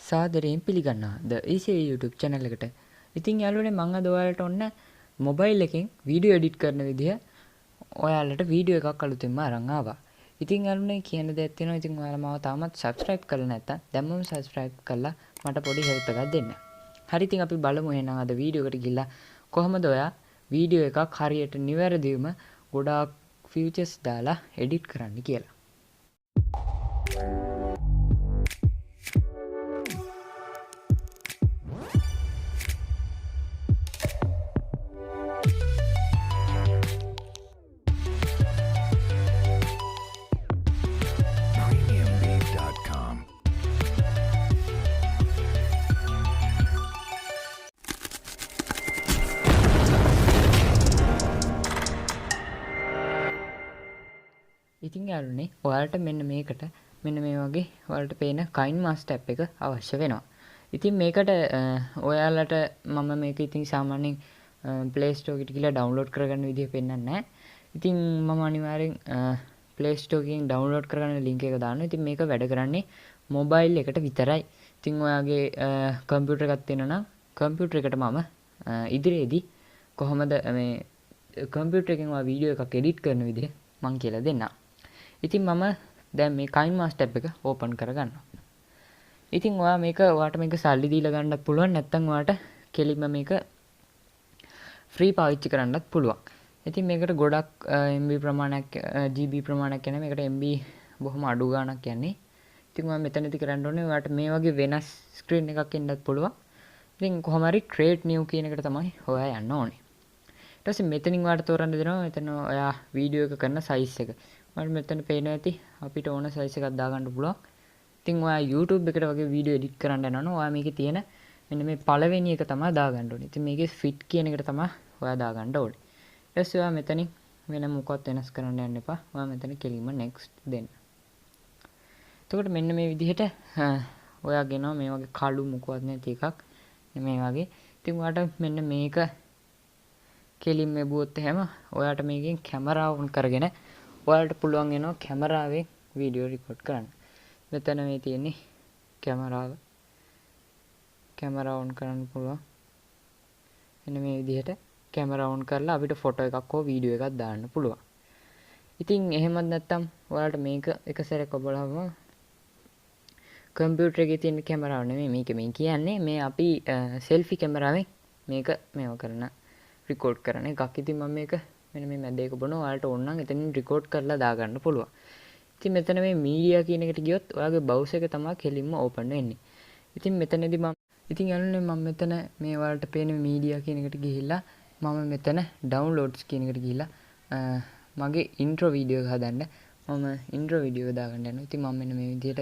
සාදරයෙන් පිළිගන්නවා ද ECA YouTube channel එකට. ඉතින් යාළුවනේ මම අද ඔයාලට ඔන්න මොබයිල් එකෙන් වීඩියෝ එඩිට් කරන විදිය ඔයාලට වීඩියෝ එකක් අලුතෙන්ම අරන් ආවා. ඉතින් යාළුවනේ කියන දෙයක් තියෙනවා. ඉතින් ඔයාලා මාව තාමත් subscribe කරලා නැත්නම් දැම්මම subscribe කරලා මට පොඩි help එකක් දෙන්න. හරි ඉතින් අපි බලමු එහෙනම් අද වීඩියෝ එකට ගිහිල්ලා කොහොමද ඔයා වීඩියෝ එකක් හරියට නිවැරදිවම ගොඩාක් features දාලා එඩිට් කරන්න කියලා. ඉතින් යාළුවනේ ඔයාලට මෙන්න මේකට මෙන්න මේ වගේ ඔයාලට පේන kinemaster app එක අවශ්‍ය වෙනවා. ඉතින් මේකට ඔයාලට මම මේක ඉතින් සාමාන්‍යයෙන් Play Store එකට ගිහලා download කරගන්න විදිහ පෙන්නන්නේ නැහැ. ඉතින් මම අනිවාර්යෙන් Play Store එකෙන් download කරගන්න link එක දානවා. ඉතින් මේක වැඩ කරන්නේ mobile එකට විතරයි. ඉතින් ඔයාගේ computer එකක් තියෙනවා නම් computer එකට මම ඉදිරියේදී කොහොමද මේ computer එකෙන් ඔයා වීඩියෝ එකක් edit කරන විදිහ මම කියලා දෙන්නම්. ඉතින් මම දැන් මේ kinemaster app එක open කරගන්නවා. ඉතින් ඔයාට මේක සල්ලි දීලා ගන්නත් පුළුවන් නැත්නම් ඔයාට කෙලින්ම මේක free පාවිච්චි කරන්නත් පුළුවන්. ඉතින් මේකට ගොඩක් MB ප්‍රමාණයක් GB ප්‍රමාණයක් යන මේකට MB බොහොම අඩු ගාණක් යන්නේ. ඉතින් ඔයා මෙතනදී කරන්න ඕනේ ඔයාට මේ වගේ වෙනස් screen එකක් එන්නත් පුළුවන්. ඉතින් කොහොම හරි create new කියන එකට තමයි ඔයා යන්න ඕනේ. ඊට පස්සේ මෙතනින් ඔයාට තෝරන්න දෙනවා මෙතන ඔයා වීඩියෝ එක කරන size එක. ඔයාලට මෙතන පේනවා ඇති අපිට ඕන size එකක් දාගන්න පුළුවන්. ඉතින් ඔයා YouTube එකට වගේ වීඩියෝ edit කරන්න යනවනම් ඔයා මේකේ තියෙන මෙන්න මේ පළවෙනි එක තමයි දාගන්න ඕනේ. ඉතින් මේකේ fit කියන එකට තමයි ඔයා දාගන්න ඕනේ. ඊට පස්සේ ඔයා මෙතනින් වෙන මොකවත් වෙනස් කරන්න යන්න එපා. ඔයා මෙතන කෙලින්ම next දෙන්න. එතකොට මෙන්න මේ විදිහට ඔයා ගෙනවා මේ වගේ කළු මොකවත් නැති එකක්. මේ වගේ. ඉතින් ඔයාට මෙන්න මේක කෙලින් මෙබුවොත් එහෙම ඔයාට මේකෙන් කැමරාව ඔන් කරගෙන ඔයාලට පුළුවන් වෙනවා කැමරාවෙන් වීඩියෝ රෙකෝඩ් කරන්න. මෙතන මේ තියෙන්නේ කැමරාව ඔන් කරන්න පුළුවන්. මෙන්න මේ විදිහට කැමරාව ඔන් කරලා අපිට ෆොටෝ එකක් හෝ වීඩියෝ එකක් දාන්න පුළුවන්. ඉතින් එහෙමත් නැත්තම් ඔයාලට මේක එක සැරයක් ඔබලාම කම්පියුටර් එකේ තියෙන කැමරාව නෙමෙයි මේක මේ කියන්නේ මේ අපි සෙල්ෆි කැමරාවෙන් මේක මේව කරන රිකෝඩ් කරන එකක්. ඉතින් මම මේක මෙන්න මේ මැද එක බොනවා. ඔයාලට ඕන නම් එතනින් රිකෝඩ් කරලා දාගන්න පුළුවන්. ඉතින් මෙතන මේ මීඩියා කියන එකට ගියොත් ඔයාගේ browser එක තමයි කෙලින්ම open වෙන්නේ. ඉතින් මෙතනදී ඉතින් යන්නේ මම මෙතන මේ ඔයාලට පේන මීඩියා කියන එකට ගිහිල්ලා මම මෙතන downloads කියන එකට ගිහිල්ලා මගේ intro වීඩියෝ එක හදන්න මම intro වීඩියෝ එක දාගන්න යනවා. ඉතින් මම මෙන්න මේ විදිහට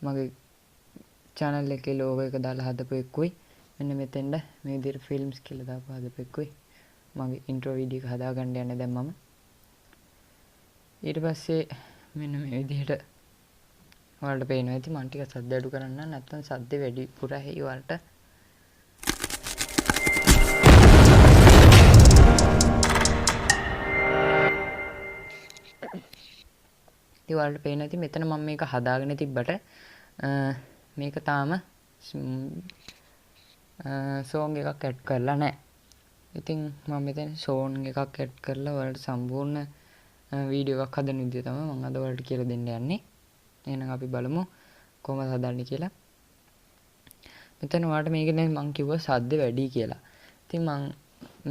මගේ channel එකේ logo එක දාලා හදපු එකකුයි මෙන්න මෙතෙන්ද මේ විදිහට films කියලා දාපු හදපු එකකුයි මගේ intro වීඩියෝ එක හදාගන්න යන්නේ දැන් මම. ඊට පස්සේ මෙන්න මේ විදිහට ඔයාලට පේනවා ඇති මම ටික සද්ද අඩු කරන්න නැත්නම් සද්ද වැඩි පුරා හේ ඔයාලට. ඉතින් ඔයාලට පේනවා ඇති මෙතන මම මේක හදාගෙන තිබ්බට මේක තාම song එකක් ඇඩ් කරලා නැහැ. ඉතින් මම මෙතන song එකක් ඇඩ් කරලා ඔයාලට සම්පූර්ණ වීඩියෝ එකක් හදන විදිය තමයි මම අද ඔයාලට කියලා දෙන්න යන්නේ. එහෙනම් අපි බලමු කොහොමද හදන්නේ කියලා. මෙතන ඔයාලට මේක දැන් මම කිව්වා සද්ද වැඩි කියලා. ඉතින් මම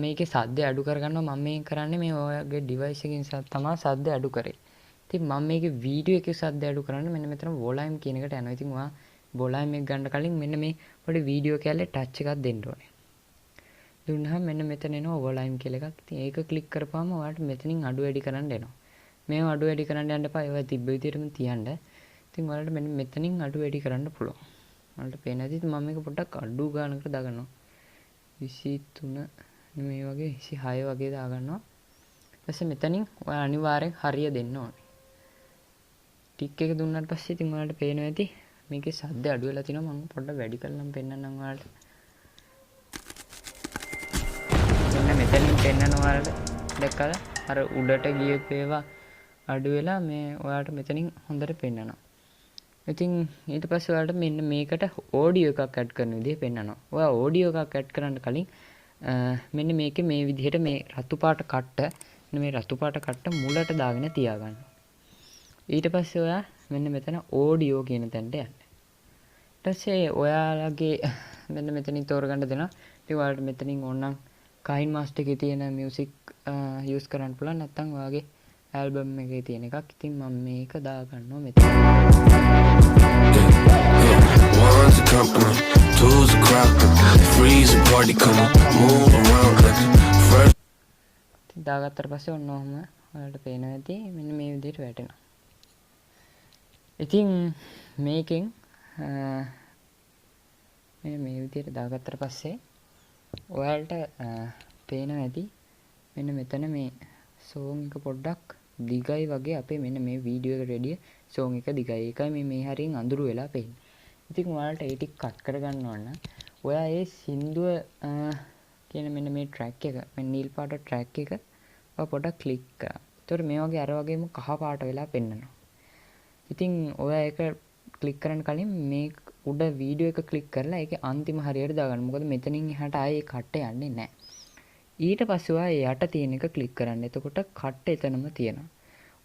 මේකේ සද්ද අඩු කරගන්නවා. මම මේ කරන්නේ මේ ඔයාගේ device එකකින් තමයි සද්ද අඩු කරේ. ඉතින් මම මේකේ වීඩියෝ එකේ සද්ද අඩු කරන්නේ මෙන්න මෙතන volume කියන එකට යනවා. ඉතින් ඔයා volume එක ගන්න කලින් මෙන්න මේ පොඩි වීඩියෝ කැලේ ටච් එකක් දෙන්න ඕනේ. දුන්නාම මෙන්න මෙතන එනවා volume කියලා එකක්. ඉතින් ඒක ක්ලික් කරපුවාම ඔයාලට මෙතනින් අඩු වැඩි කරන්න එනවා. මේව අඩු වැඩි කරන්න යන්න එපා. ඒවා තිබ්බ විදිහටම තියන්න. ඉතින් ඔයාලට මෙන්න මෙතනින් අඩු වැඩි කරන්න පුළුවන්. ඔයාලට පේන ඇති මම මේක පොඩ්ඩක් අඩු ගානකට දාගන්නවා. 23 මේ වගේ 26 වගේ දාගන්නවා. ඊට පස්සේ මෙතනින් ඔයා අනිවාර්යෙන් හරිය දෙන්න ඕනේ. ටික් එක දුන්නාට පස්සේ ඉතින් ඔයාලට පේනවා ඇති මේකේ සද්ද අඩු වෙලා තිනවා. මම පොඩ්ඩක් වැඩි කරලා පෙන්නන්නම් ඔයාලට. මෙන්න මෙතනින් පෙන්නනවා ඔයාලට. දැක්කද? අර උඩට ගියපු ඒවා අඩු වෙලා මේ ඔයාලට මෙතනින් හොඳට පෙන්නනවා. ඉතින් ඊට පස්සේ ඔයාලට මෙන්න මේකට ඕඩියෝ එකක් ඇඩ් කරන විදිහ පෙන්නනවා. ඔයා ඕඩියෝ එකක් ඇඩ් කරන්න කලින් මෙන්න මේකේ මේ විදිහට මේ රතු පාට කට්ට මේ රතු පාට කට්ට මුලට දාගෙන තියාගන්න. ඊට පස්සේ ඔයා මෙන්න මෙතන ඕඩියෝ කියන තැනට යන්න. ඊට පස්සේ ඔයාලගේ මෙන්න මෙතනින් තෝරගන්න දෙනවා. ඉතින් ඔයාලට මෙතනින් ඕනනම් kinemaster එකේ තියෙන music use කරන්න පුළුවන්. නැත්නම් ඔයාගේ album එකේ තියෙන එකක්. ඉතින් මම මේක දාගන්නවා මෙතන. One's a company, two's a crowd, three's a party, come on, move around like first. ඉතින් දාගත්තට පස්සේ ඔන්න ඔහම ඔයාලට පේනවා ඇති මෙන්න මේ විදිහට වැටෙනවා. ඉතින් මේකෙන් මෙන්න මේ විදිහට දාගත්තට පස්සේ ඔයාලට පේනවා ඇති මෙන්න මෙතන මේ සෝන් එක පොඩ්ඩක් දිගයි වගේ අපේ මෙන්න මේ වීඩියෝ එකට රෙඩිය සෝන් එක දිගයි. ඒකයි මේ හරියෙන් අඳුරු වෙලා පේන්නේ. ඉතින් ඔයාලට ඒ ටික කට් කරගන්න ඕන. ඔයා ඒ සින්දුව කියන මෙන්න මේ ට්‍රැක් එක මෙන්න නිල් පාට ට්‍රැක් එක ඔයා පොඩ්ඩක් ක්ලික් කරා. ඒතකොට මේ වගේ අර වගේම කහ පාට වෙලා පෙන්නනවා. ඉතින් ඔයා ඒක ක්ලික් කරන්න කලින් මේ උඩ වීඩියෝ එක ක්ලික් කරලා ඒකේ අන්තිම හරියට දාගන්න. මොකද මෙතනින් එහාට ආයේ කට්ට යන්නේ නැහැ. ඊට පස්සේ ඔයා යට තියෙන එක ක්ලික් කරන්න. එතකොට කට්ට එතනම තියෙනවා.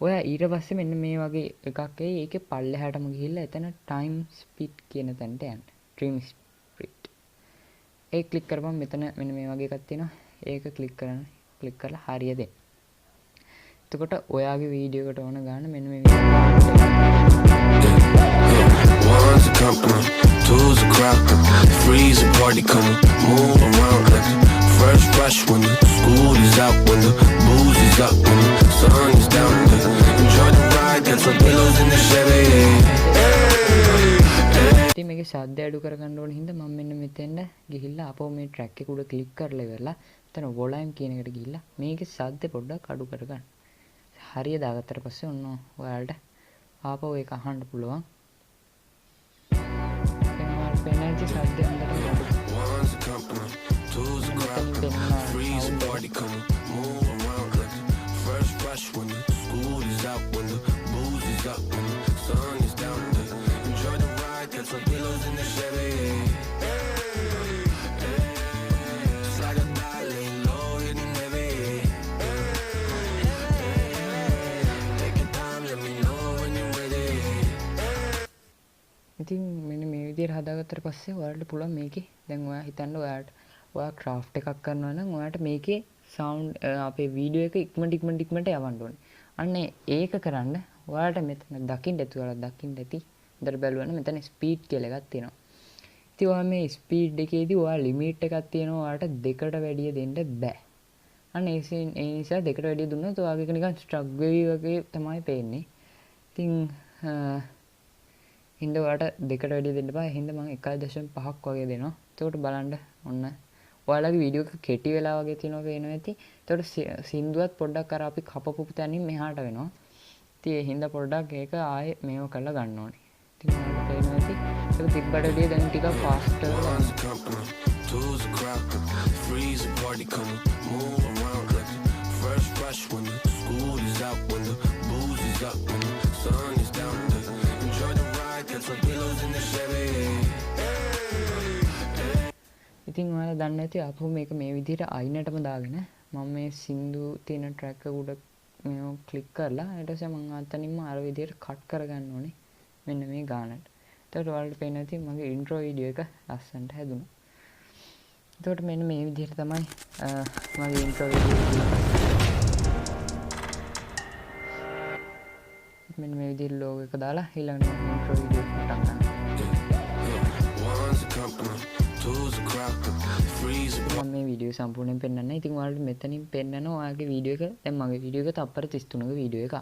ඔයා ඊට පස්සේ මෙන්න මේ වගේ එකක් එයි. ඒකේ පල්ලෙහාටම ගිහිල්ලා එතන time speed කියන තැනට යන්න. trim speed. ඒක ක්ලික් කරපුවම මෙතන මෙන්න මේ වගේ එකක් තියෙනවා. ඒක ක්ලික් කරන්න. ක්ලික් කරලා හරිය දෙන්න. එතකොට ඔයාගේ වීඩියෝ එකට ඕන ගන්න මෙන්න මේ One's a company, two's a crowd, three's a party, come on, move around like first rush when the school is out, when the booze is up, when the sun is down. Enjoy the ride, get some pillows in the Chevy. ඉතින් මේකේ ශබ්ද අඩු කරගන්න ඕන හින්දා මම මෙන්න මෙතෙන්ද ගිහිල්ලා අපෝ මේ ට්‍රැක් එක උඩ ක්ලික් කරලා ඉවරලා එතන වොලයුම් කියන එකට ගිහිල්ලා මේකේ ශබ්ද පොඩ්ඩක් අඩු කරගන්න. හරිය දාගත්තට පස්සේ ඔන්න ඔයාලට ආපහු ඒක අහන්න පුළුවන්. දැන් ඔයාලට පේන්නේ ශබ්ද හොඳට අඩු. One's a company, two's a crowd, three's a party, come on, move around like first rush when the school is out, when the booze is up, when the sun is down. Enjoy the ride, get some pillows in the Chevy. Slide a ballet, low hitting heavy. Take your time, let me know when you're ready. ඉතින් මෙන්න මේ විදිහට හදාගත්තට පස්සේ ඔයාලට පුළුවන් මේකේ දැන් ඔයා හිතන්න ඔයා ක්‍රාෆ්ට් එකක් කරනවා නම් ඔයාට මේකේ සවුන්ඩ් අපේ වීඩියෝ එක ඉක්මනට යවන්න ඕනේ. අන්න ඒක කරන්න ඔයාලට මෙතන දකින්න ඇති ඔයාලා දකින්න ඇති. ඉතින් බලන්න මෙතන ස්පීඩ් කියලා එකක් තියෙනවා. ඉතින් ඔයා මේ ස්පීඩ් එකේදී ඔයා ලිමිට් එකක් තියෙනවා. ඔයාලට දෙකට වැඩිය දෙන්න බෑ. අන්න ඒ නිසා දෙකට වැඩිය දුන්නොත් ඔයාගේ එක නිකන් ස්ට්‍රක් වෙවි වගේ තමයි පේන්නේ. ඉතින් හින්දා ඔයාලට දෙකට වැඩිය දෙන්න බෑ. හින්දා මම 1.5ක් වගේ දෙනවා. එතකොට බලන්න ඔන්න ඔයාලගේ වීඩියෝ එක කෙටි වෙලා වගේ තියෙනවා පේනවා ඇති. එතකොට සින්දුවත් පොඩ්ඩක් අර අපි කපපු තැනින් මෙහාට වෙනවා. ඉතින් ඒ හින්දා පොඩ්ඩක් ඒක ආයේ මේව කරලා ගන්න ඕනේ. ඉතින් ඔයාලට පේනවා ඇති. ඒක තිබ්බට වැඩිය දැන් ටිකක් ෆාස්ට් කරලා One's a company, two's a crowd, three's a party, come on, move around like first rush when the school is out, when the booze is up, when the sun is down. Enjoy the ride, get some pillows in the Chevy. ඉතින් ඔයාලා දන්නේ නැති අපු මේක මේ විදිහට අයිනටම දාගෙන මම මේ සින්දු තියෙන ට්‍රැක් එක උඩ මේව ක්ලික් කරලා ඊට පස්සේ මම අතනින්ම අර විදිහට කට් කරගන්න ඕනේ මෙන්න මේ ගානට. එතකොට ඔයාලට පේනවා ඇති මගේ ඉන්ට්‍රෝ වීඩියෝ එක ලස්සනට හැදුණා. එතකොට මෙන්න මේ විදිහට තමයි මගේ ඉන්ට්‍රෝ වීඩියෝ එක. මෙන්න මේ විදිහට ලෝගෝ එක දාලා ඊළඟට ඉන්ට්‍රෝ වීඩියෝ එක පටන් ගන්නවා. One's a company, two's a crowd, three's a මම මේ වීඩියෝ සම්පූර්ණයෙන් පෙන්නන්න. ඉතින් ඔයාලට මෙතනින් පෙන්නනවා ඔයාගේ වීඩියෝ එක. දැන් මගේ වීඩියෝ එක තප්පර 33ක වීඩියෝ එකක්.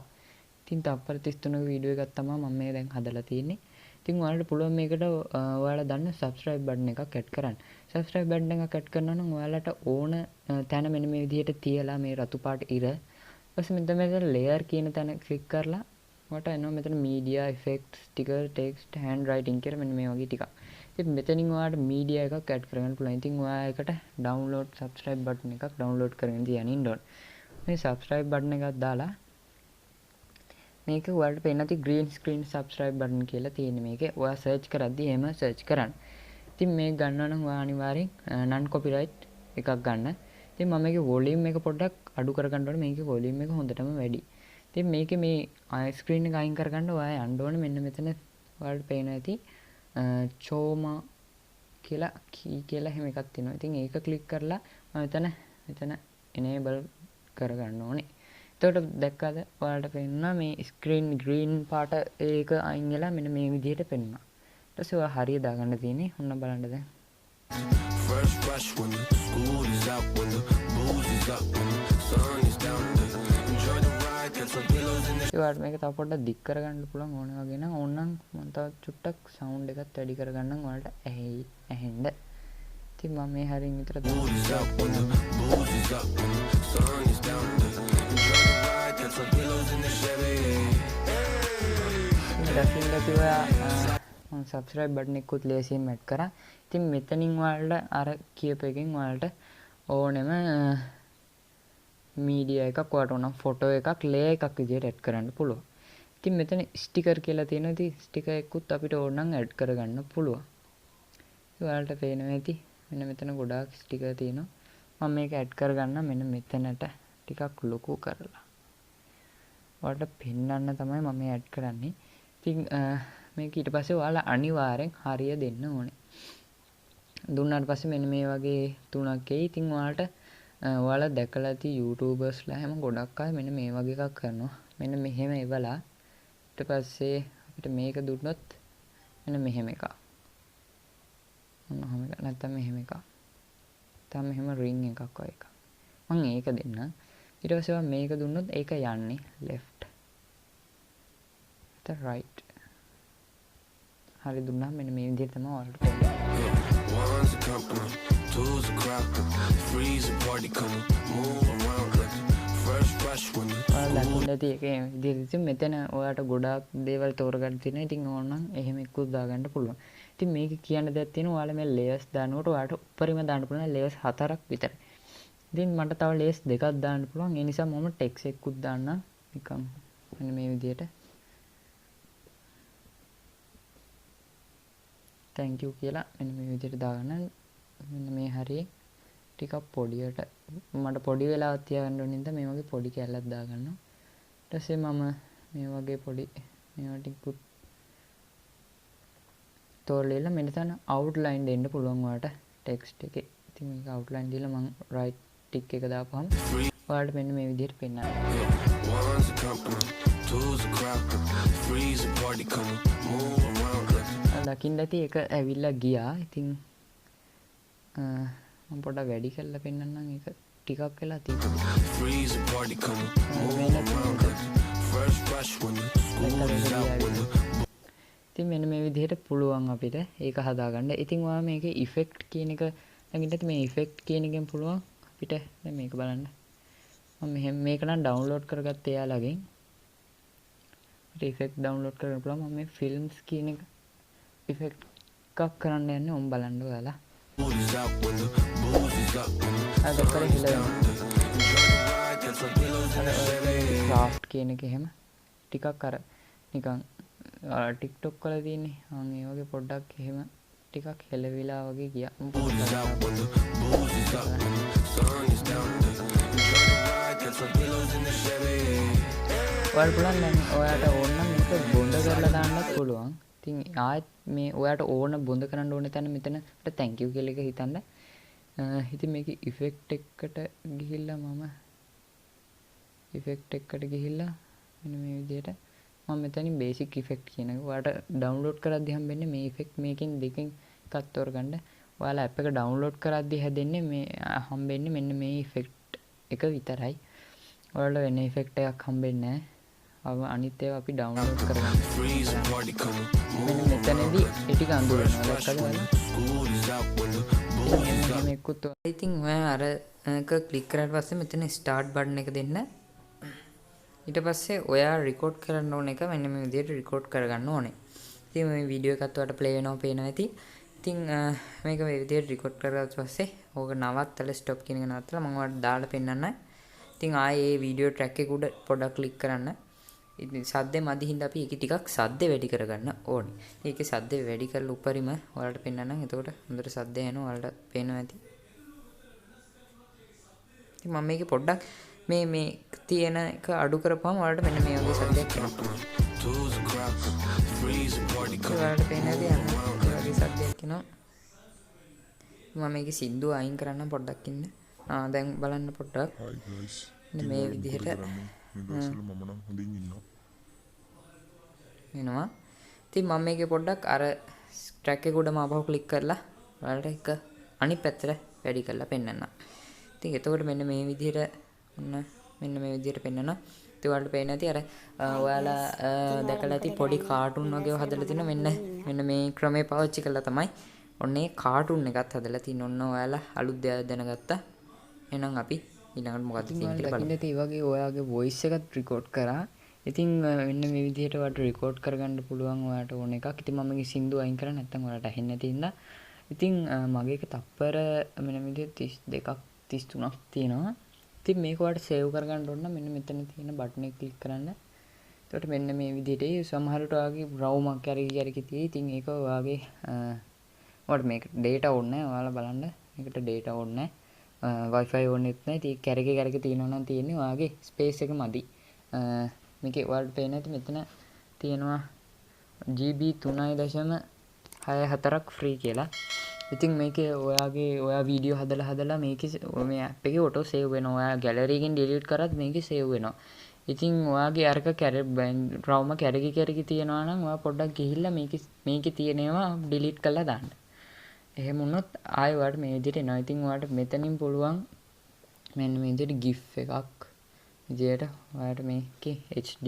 ඉතින් තප්පර 33ක වීඩියෝ එකක් තමයි මම මේ දැන් හදලා තියෙන්නේ. ඉතින් ඔයාලට පුළුවන් මේකට ඔයාලා දන්න subscribe button එකක් ඇඩ් කරන්න. subscribe button එකක් ඇඩ් කරනවා නම් ඔයාලට ඕන තැන මෙන්න මේ විදිහට තියලා මේ රතු පාට ඉර ඊපස්සේ මෙතන layer කියන තැන ක්ලික් කරලා ඔයාලට එනවා මෙතන media effects sticker text handwriting කියලා මෙන්න මේ වගේ ටිකක්. ඉතින් මෙතනින් ඔයාලට media එකක් ඇඩ් කරගන්න පුළුවන්. ඉතින් ඔයා ඒකට download subscribe button එකක් download කරගෙන තියන්න ඉන්න ඕනේ. මේ subscribe button එකක් දාලා මේක ඔයාලට පේන්න ඇති green screen subscribe button කියලා තියෙන මේකේ. ඔයා search කරද්දි එහෙම search කරන්න. ඉතින් මේ ගන්නවා නම් ඔයා අනිවාර්යෙන් non copyright එකක් ගන්න. ඉතින් මම මේකේ volume එක පොඩ්ඩක් අඩු කරගන්න ඕනේ. මේකේ volume එක හොඳටම වැඩි. ඉතින් මේකේ මේ screen එක අයින් කරගන්න ඔයා යන්න ඕනේ මෙන්න මෙතන ඔයාලට පේනවා ඇති චෝමා කියලා කී කියලා එහෙම එකක් තියෙනවා. ඉතින් ඒක ක්ලික් කරලා මම මෙතන enable කරගන්න ඕනේ. එතකොට දැක්කද ඔයාලට පේනවා මේ screen green පාට ඒක අයින් වෙලා මෙන්න මේ විදිහට පෙන්වනවා. ඊට පස්සේ ඔයා හරිය දාගන්න තියෙන්නේ. ඔන්න බලන්න දැන්. First rush when the school is out, when the booze is up, when the sun is down. Enjoy the ride, get some pillows in the ඔයාලට මේක තව පොඩ්ඩක් දික් කරගන්න පුළුවන් ඕන වගේ නම් ඕනනම් මම තව චුට්ටක් සවුන්ඩ් එකත් වැඩි කරගන්නම් ඔයාලට ඇහෙන්න. ඉතින් මම මේ හරින් විතර booze is up, when the booze is up, when the sun is down. Enjoy the ride, get some pillows in the Chevy. දකින්න කිව්වා මම subscribe button එකකුත් ලේසියෙන් ඇඩ් කරා. ඉතින් මෙතනින් ඔයාලට අර කියප එකෙන් ඔයාලට ඕනෙම මීඩියා එකක් ඔයාලට ඕනම් ෆොටෝ එකක් ලේයර් එකක් විදිහට ඇඩ් කරන්න පුළුවන්. ඉතින් මෙතන ස්ටිකර් කියලා තියෙනවා. ඉතින් ස්ටිකර් එකකුත් අපිට ඕනනම් ඇඩ් කරගන්න පුළුවන්. ඔයාලට පේනවා ඇති මෙන්න මෙතන ගොඩාක් ස්ටිකර් තියෙනවා. මම මේක ඇඩ් කරගන්න මෙන්න මෙතනට ටිකක් ලොකු කරලා. ඔයාලට පෙන්වන්න තමයි මම මේ ඇඩ් කරන්නේ. ඉතින් මේක ඊට පස්සේ ඔයාලා අනිවාර්යෙන් හරිය දෙන්න ඕනේ. දුන්නාට පස්සේ මෙන්න මේ වගේ තුනක් එයි. ඉතින් ඔයාලා දැකලා ඇති YouTubersලා හැම ගොඩක් අය මෙන්න මේ වගේ එකක් කරනවා. මෙන්න මෙහෙම එවලා ඊට පස්සේ අපිට මේක දුන්නොත් මෙන්න මෙහෙම එකක්. මොනවාම එක නැත්තම් මෙහෙම එකක්. නැත්තම් මෙහෙම ring එකක් වගේ එකක්. මම ඒක දෙන්න. ඊට පස්සේ මේක දුන්නොත් ඒක යන්නේ left. right. හරි දුන්නා මෙන්න මේ විදිහට තමයි ඔයාලට පේන්නේ. One's a company, two's a crowd, three's a party coming, move around like first rush when the ඔයාලා දකින්න තියෙක විදිහට මෙතන ඔයාලට ගොඩාක් දේවල් තෝරගන්න තියෙනවා. ඉතින් ඕනනම් එහෙම එක්කුත් දාගන්න පුළුවන්. ඉතින් මේක කියන්න දෙයක් තියෙනවා ඔයාලා මේ layers දානකොට ඔයාලට උඩරිම දාන්න පුළුවන් layers 4ක් විතරයි. ඉතින් මට තව layers 2ක් දාන්න පුළුවන්. ඒ නිසා මම text එකකුත් දාන්නම් නිකන් මෙන්න මේ විදිහට. thank you කියලා මෙන්න මේ විදිහට දාගන්න. මෙන්න මේ හරිය ටිකක් පොඩියට මට පොඩි වෙලාවක් තියාගන්න ඕන නිසා මේ වගේ පොඩි කැල්ලක් දාගන්නවා. ඊට පස්සේ මම මේ වගේ පොඩි මේවා ටිකුත් තෝරලා මෙතන outline දෙන්න පුළුවන් ඔයාලට text එකේ. ඉතින් මේක outline දීලා මම right tick එක දාපුවම ඔයාලට මෙන්න මේ විදිහට පෙන්නනවා. one's a company, two's a crowd, three's a party coming, move around like දකින්න ඇති ඒක ඇවිල්ලා ගියා. ඉතින් මම පොඩ්ඩක් වැඩි කරලා පෙන්නන්නම්. ඒක ටිකක් වෙලා තියෙනවා. three's a party coming, move around like first rush when the school is out. ඉතින් මෙන්න මේ විදිහට පුළුවන් අපිට ඒක හදාගන්න. ඉතින් ඔයා මේකේ effect කියන එක ළඟින්ට මේ effect කියන එකෙන් පුළුවන් අපිට දැන් මේක බලන්න. මම මෙහෙම මේක නම් download කරගත්තේ එයාලගෙන්. අපිට effect download කරගන්න පුළුවන්. මම මේ films කියන එක effect එකක් කරන්න යන්නේ. උන් බලන්න ඔයාලා. අද කරේ හිලනවා. craft කියන එක එහෙම ටිකක් අර නිකන් TikTok වල තියෙන්නේ. මම ඒ වගේ පොඩ්ඩක් එහෙම ටිකක් හෙලවිලා වගේ ගියා. ඔයාලට පුළුවන් නම් ඔයාලට ඕන නම් මේක බොඳ කරලා දාන්නත් පුළුවන්. ඉතින් ආයෙත් මේ ඔයාලට ඕන බොඳ කරන්න ඕනේ තැන මෙතන thank you කියලා එක හිතන්න. ඉතින් මේකේ effect එකකට ගිහිල්ලා මම effect එකකට ගිහිල්ලා මෙන්න මේ විදිහට මම මෙතනින් basic effect කියන එක ඔයාලට download කරද්දී හම්බෙන්නේ මේ effect මේකෙන් දෙකෙන් එකක් තෝරගන්න. ඔයාලා app එක download කරද්දී හැදෙන්නේ මේ හම්බෙන්නේ මෙන්න මේ effect එක විතරයි. ඔයාලට වෙන effect එකක් හම්බෙන්නේ නැහැ. අනිත් ඒවා අපි download කරගන්න. මෙන්න මෙතනදී ඒ ටික අඳුරනවා. දැක්කද ඔයාලා? මේකුත් ඉතින් ඔයා අර එක ක්ලික් කරාට පස්සේ මෙතන start button එක දෙන්න. ඊට පස්සේ ඔයා record කරන්න ඕන එක මෙන්න මේ විදිහට record කරගන්න ඕනේ. ඉතින් මේ වීඩියෝ එකත් ඔයාලට play වෙනවා පේනවා ඇති. ඉතින් මේක මේ විදිහට record කරගත්ත පස්සේ ඕක නවත්තලා stop කියන එක නවත්තලා මම ඔයාලට දාලා පෙන්නන්න. ඉතින් ආයේ මේ වීඩියෝ track එක උඩ පොඩක් click කරන්න. ඉතින් සද්දේ මදි හින්දා අපි ඒකේ ටිකක් සද්ද වැඩි කරගන්න ඕනේ. ඒකේ සද්ද වැඩි කරලා උඩරිම ඔයාලට පෙන්නන්නම්. එතකොට හොඳට සද්ද එනවා ඔයාලට පේනවා ඇති. ඉතින් මම මේකේ පොඩ්ඩක් මේ තියෙන එක අඩු කරපුවම ඔයාලට මෙන්න මේ වගේ සද්දයක් එනවා. ඔයාලට පේන්නේ නැති යන මේ වගේ සද්දයක් එනවා. මම මේකේ සින්දුව අයින් කරන්න පොඩ්ඩක් ඉන්න. දැන් බලන්න පොඩ්ඩක්. මේ විදිහට මම නම් හොඳින් ඉන්නවා. වෙනවා. ඉතින් මම මේකේ පොඩ්ඩක් අර ට්‍රැක් එක උඩම ආපහු ක්ලික් කරලා ඔයාලට එක අනිත් පැත්තට වැඩි කරලා පෙන්නන්න. ඉතින් එතකොට මෙන්න මේ විදිහට මෙන්න මේ විදිහට පෙන්නනවා. ඉතින් ඔයාලට පේන්නේ නැති අර ඔයාලා දැකලා ඇති පොඩි කාටුන් වගේ හදලා තිනවා. මෙන්න මේ ක්‍රමේ පාවිච්චි කළා තමයි ඔන්නේ කාටුන් එකත් හදලා තින්න. ඔන්න ඔයාලා අලුත් දෙයක් දැනගත්තා. එහෙනම් අපි ඊළඟට මොකද්ද තියෙන්නේ කියලා බලමු. ඉතින් ඒ වගේ ඔයාගේ වොයිස් එකත් රෙකෝඩ් කරා. ඉතින් මෙන්න මේ විදිහට ඔයාලට රෙකෝඩ් කරගන්න පුළුවන් ඔයාලට ඕන එකක්. ඉතින් මම මේ සින්දුව අයින් කරා නැත්නම් ඔයාලට ඇහෙන්නේ නැති හින්දා. ඉතින් මගේ එක තප්පර මෙන්න මේ විදිහට 32ක් 33ක් තියෙනවා. ඉතින් මේක ඔයාලට සේව් කරගන්න ඕන නම් මෙන්න මෙතන තියෙන බටන් එක ක්ලික් කරන්න. එතකොට මෙන්න මේ විදිහට සමහරට ඔයාගේ බ්‍රවුමක් කැරකි තියෙයි. ඉතින් ඒක ඔයාගේ ඔයාලට මේක data ඕනේ නැහැ. ඔයාලා බලන්න මේකට data ඕනේ නැහැ. Wi-Fi ඕනෙත් නැහැ. ඉතින් කැරකි තියෙනවා නම් තියෙන්නේ ඔයාගේ ස්පේස් එක මදි. මේකේ ඔයාලට පේන්නේ නැති මෙතන තියෙනවා GB 3.64ක් ෆ්‍රී කියලා. ඉතින් මේකේ ඔයා වීඩියෝ හදලා මේකේ මේ ඇප් එකේ ඔටෝ සේව් වෙනවා. ඔයා ගැලරි එකෙන් ඩිලීට් කරත් මේකේ සේව් වෙනවා. ඉතින් ඔයාගේ අරක රවුම කැරකි තියෙනවා නම් ඔයා පොඩ්ඩක් ගිහිල්ලා මේකේ තියෙනවා ඩිලීට් කරලා දාන්න. එහෙම වුණොත් ආයෙ ඔයාලට මේ විදිහට එනවා. ඉතින් ඔයාලට මෙතනින් පුළුවන් මෙන්න මේ විදිහට GIF එකක් විදිහට ඔයාලට මේකේ SD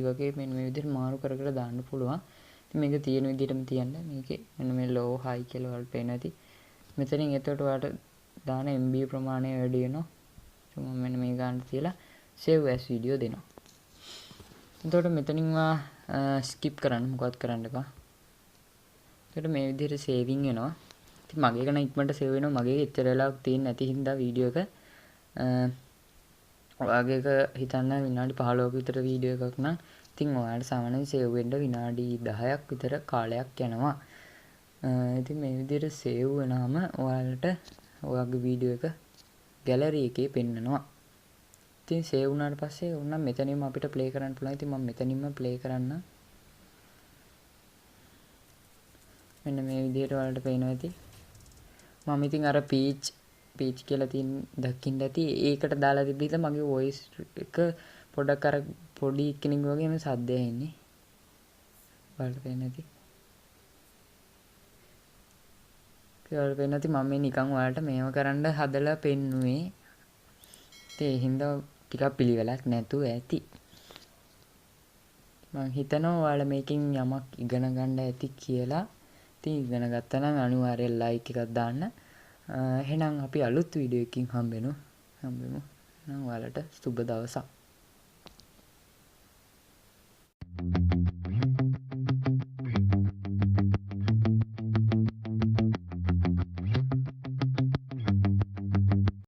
වගේ මෙන්න මේ විදිහට මාරු කර දාන්න පුළුවන්. ඉතින් මේක තියෙන විදිහටම තියන්න. මේකේ මෙන්න මේ low high කියලා ඔයාලට පේන්නේ නැති. මෙතනින් එතකොට ඔයාලට දාන MB ප්‍රමාණය වැඩි වෙනවා. මම මෙන්න මේ ගන්න තියලා save as video දෙනවා. එතකොට මෙතනින් skip කරන්න මොකවත් කරන්න එපා. එතකොට මේ විදිහට saving වෙනවා. ඉතින් මගේ එක නම් ඉක්මනට save වෙනවා. මගේ එච්චර වෙලාවක් තියෙන්නේ නැති හින්දා වීඩියෝ එක ඔයාගේ එක හිතන්න විනාඩි 15ක විතර වීඩියෝ එකක් නම් ඉතින් ඔයාලට සාමාන්‍යයෙන් save වෙන්න විනාඩි 10ක් විතර කාලයක් යනවා. ඉතින් මේ විදිහට save වෙනාම ඔයාලට ඔයාගේ වීඩියෝ එක ගැලරි එකේ පෙන්නනවා. ඉතින් save වුණාට පස්සේ ඕනම් මෙතනින්ම අපිට play කරන්න පුළුවන්. ඉතින් මම මෙතනින්ම play කරන්න. මෙන්න මේ විදිහට ඔයාලට පේනවා ඇති. මම ඉතින් අර peach කියලා තියෙන දකින්න ඇති. ඒකට දාලා තිබ්බිද මගේ voice එක පොඩක් අර පොඩි කෙනෙක් වගේම සද්දය එන්නේ. ඔයාලට පේන්නේ නැති. ඔයාලට පේන්නේ නැති මම මේ නිකන් ඔයාලට මේව කරන්න හදලා පෙන්නුවේ. ඒ හින්දා ටිකක් පිළිවෙලක් නැතුව ඇති. මම හිතනවා ඔයාලා මේකෙන් යමක් ඉගෙන ගන්න ඇති කියලා. ඉතින් ඉගෙන ගත්තා නම් අනිවාර්යෙන් like එකක් දාන්න. එහෙනම් අපි අලුත් වීඩියෝ එකකින් හම්බෙමු. එහෙනම් ඔයාලට සුබ දවසක්.